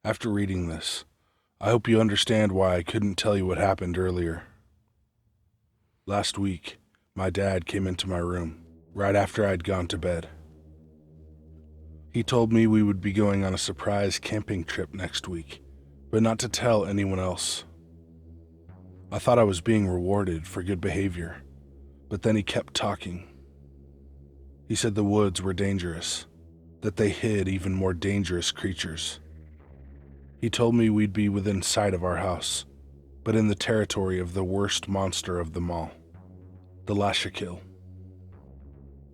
After reading this, I hope you understand why I couldn't tell you what happened earlier. Last week, my dad came into my room right after I'd gone to bed. He told me we would be going on a surprise camping trip next week, but not to tell anyone else. I thought I was being rewarded for good behavior, but then he kept talking. He said the woods were dangerous, that they hid even more dangerous creatures. He told me we'd be within sight of our house, but in the territory of the worst monster of them all, the Lashakill.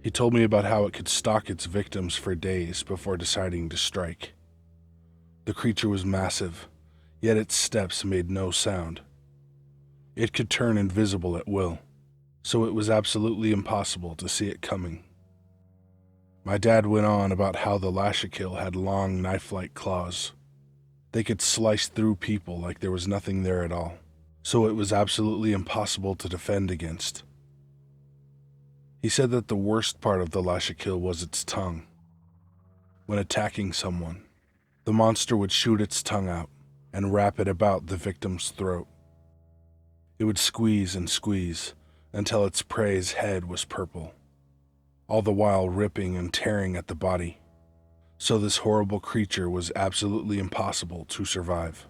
He told me about how it could stalk its victims for days before deciding to strike. The creature was massive, yet its steps made no sound. It could turn invisible at will, so it was absolutely impossible to see it coming. My dad went on about how the Lashakill had long knife-like claws. They could slice through people like there was nothing there at all, so it was absolutely impossible to defend against. He said that the worst part of the Lashakill was its tongue. When attacking someone, the monster would shoot its tongue out and wrap it about the victim's throat. It would squeeze and squeeze until its prey's head was purple, all the while ripping and tearing at the body. So this horrible creature was absolutely impossible to survive.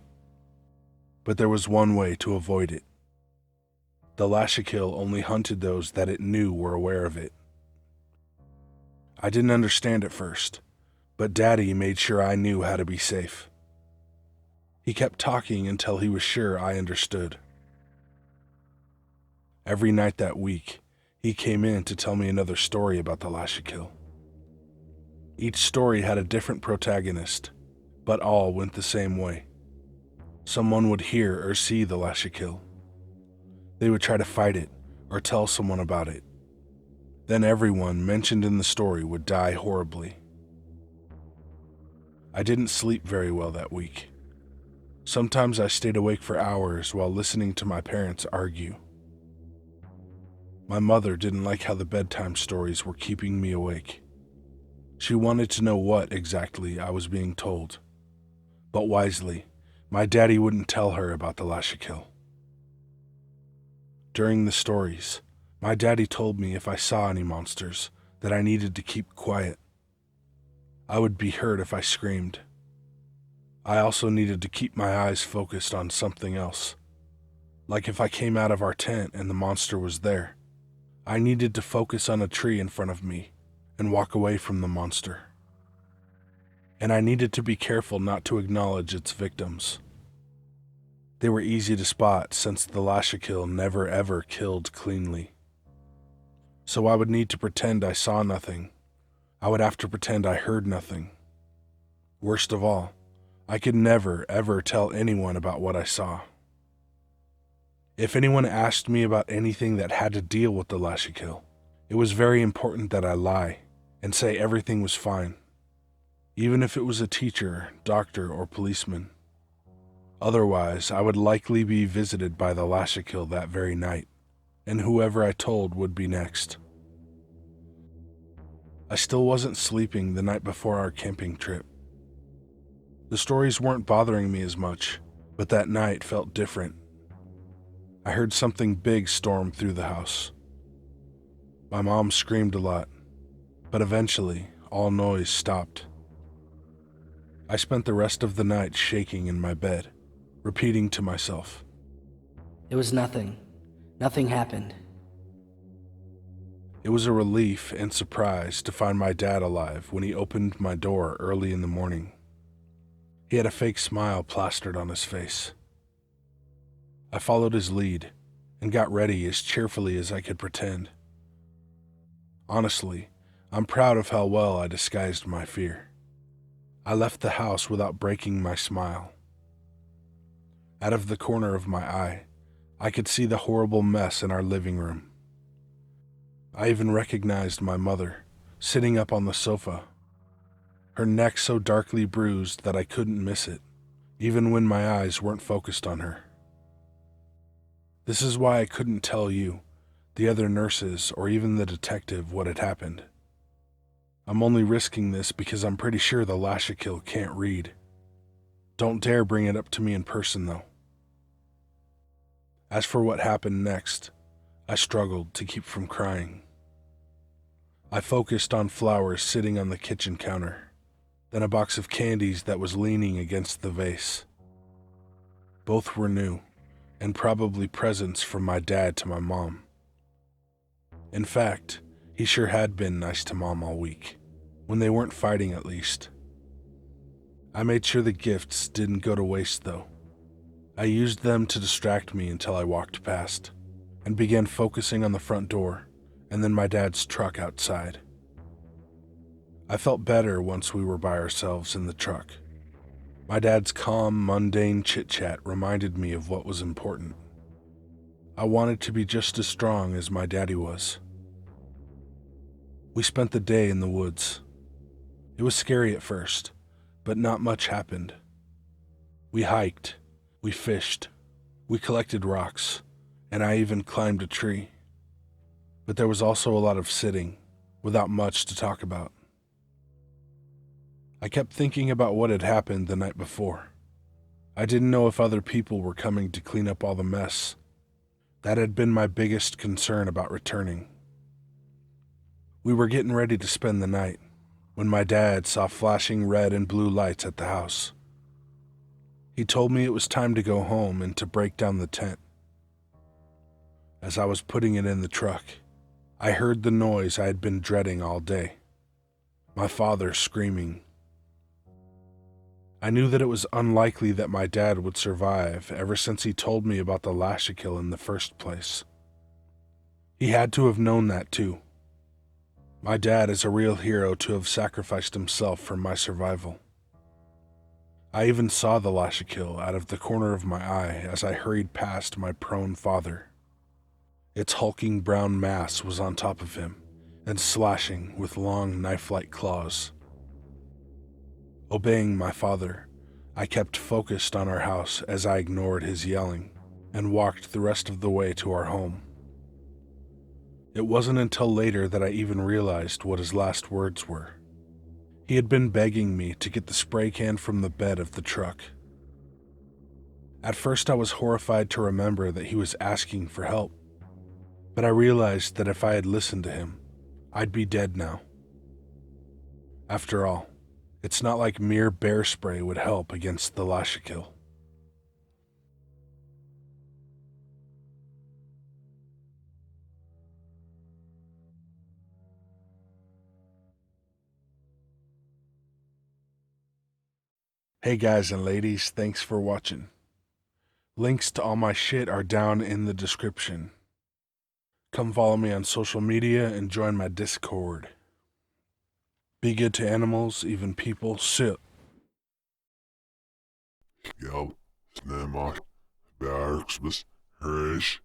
But there was one way to avoid it. The Lashakill only hunted those that it knew were aware of it. I didn't understand at first, but Daddy made sure I knew how to be safe. He kept talking until he was sure I understood. Every night that week, he came in to tell me another story about the Lashakill. Each story had a different protagonist, but all went the same way. Someone would hear or see the Lashakill. They would try to fight it or tell someone about it. Then everyone mentioned in the story would die horribly. I didn't sleep very well that week. Sometimes I stayed awake for hours while listening to my parents argue. My mother didn't like how the bedtime stories were keeping me awake. She wanted to know what exactly I was being told. But wisely, my daddy wouldn't tell her about the Lashakill. During the stories, my daddy told me if I saw any monsters, that I needed to keep quiet. I would be hurt if I screamed. I also needed to keep my eyes focused on something else. Like if I came out of our tent and the monster was there, I needed to focus on a tree in front of me and walk away from the monster. And I needed to be careful not to acknowledge its victims. They were easy to spot since the Lashakill never ever killed cleanly. So I would need to pretend I saw nothing. I would have to pretend I heard nothing. Worst of all, I could never ever tell anyone about what I saw. If anyone asked me about anything that had to deal with the Lashakill, it was very important that I lie and say everything was fine, even if it was a teacher, doctor, or policeman. Otherwise, I would likely be visited by the Lashakill that very night, and whoever I told would be next. I still wasn't sleeping the night before our camping trip. The stories weren't bothering me as much, but that night felt different. I heard something big storm through the house. My mom screamed a lot, but eventually all noise stopped. I spent the rest of the night shaking in my bed, repeating to myself, It was nothing. Nothing happened. It was a relief and surprise to find my dad alive when he opened my door early in the morning. He had a fake smile plastered on his face. I followed his lead and got ready as cheerfully as I could pretend. Honestly, I'm proud of how well I disguised my fear. I left the house without breaking my smile. Out of the corner of my eye, I could see the horrible mess in our living room. I even recognized my mother, sitting up on the sofa, her neck so darkly bruised that I couldn't miss it, even when my eyes weren't focused on her. This is why I couldn't tell you, the other nurses, or even the detective what had happened. I'm only risking this because I'm pretty sure the Lashakill can't read. Don't dare bring it up to me in person, though. As for what happened next, I struggled to keep from crying. I focused on flowers sitting on the kitchen counter, then a box of candies that was leaning against the vase. Both were new, and probably presents from my dad to my mom. In fact, he sure had been nice to Mom all week, when they weren't fighting at least. I made sure the gifts didn't go to waste, though. I used them to distract me until I walked past, and began focusing on the front door and then my dad's truck outside. I felt better once we were by ourselves in the truck. My dad's calm, mundane chit-chat reminded me of what was important. I wanted to be just as strong as my daddy was. We spent the day in the woods. It was scary at first, but not much happened. We hiked, we fished, we collected rocks, and I even climbed a tree. But there was also a lot of sitting, without much to talk about. I kept thinking about what had happened the night before. I didn't know if other people were coming to clean up all the mess. That had been my biggest concern about returning. We were getting ready to spend the night when my dad saw flashing red and blue lights at the house. He told me it was time to go home and to break down the tent. As I was putting it in the truck, I heard the noise I had been dreading all day. My father screaming. I knew that it was unlikely that my dad would survive ever since he told me about the Lashakill in the first place. He had to have known that too. My dad is a real hero to have sacrificed himself for my survival. I even saw the Lashakill out of the corner of my eye as I hurried past my prone father. Its hulking brown mass was on top of him and slashing with long knife-like claws. Obeying my father, I kept focused on our house as I ignored his yelling and walked the rest of the way to our home. It wasn't until later that I even realized what his last words were. He had been begging me to get the spray can from the bed of the truck. At first I was horrified to remember that he was asking for help, but I realized that if I had listened to him, I'd be dead now. After all, it's not like mere bear spray would help against the Lashakill. Hey guys and ladies, thanks for watching. Links to all my shit are down in the description. Come follow me on social media and join my Discord. Be good to animals, even people. Sip. Ja, snälla, Bergsbes, Rish.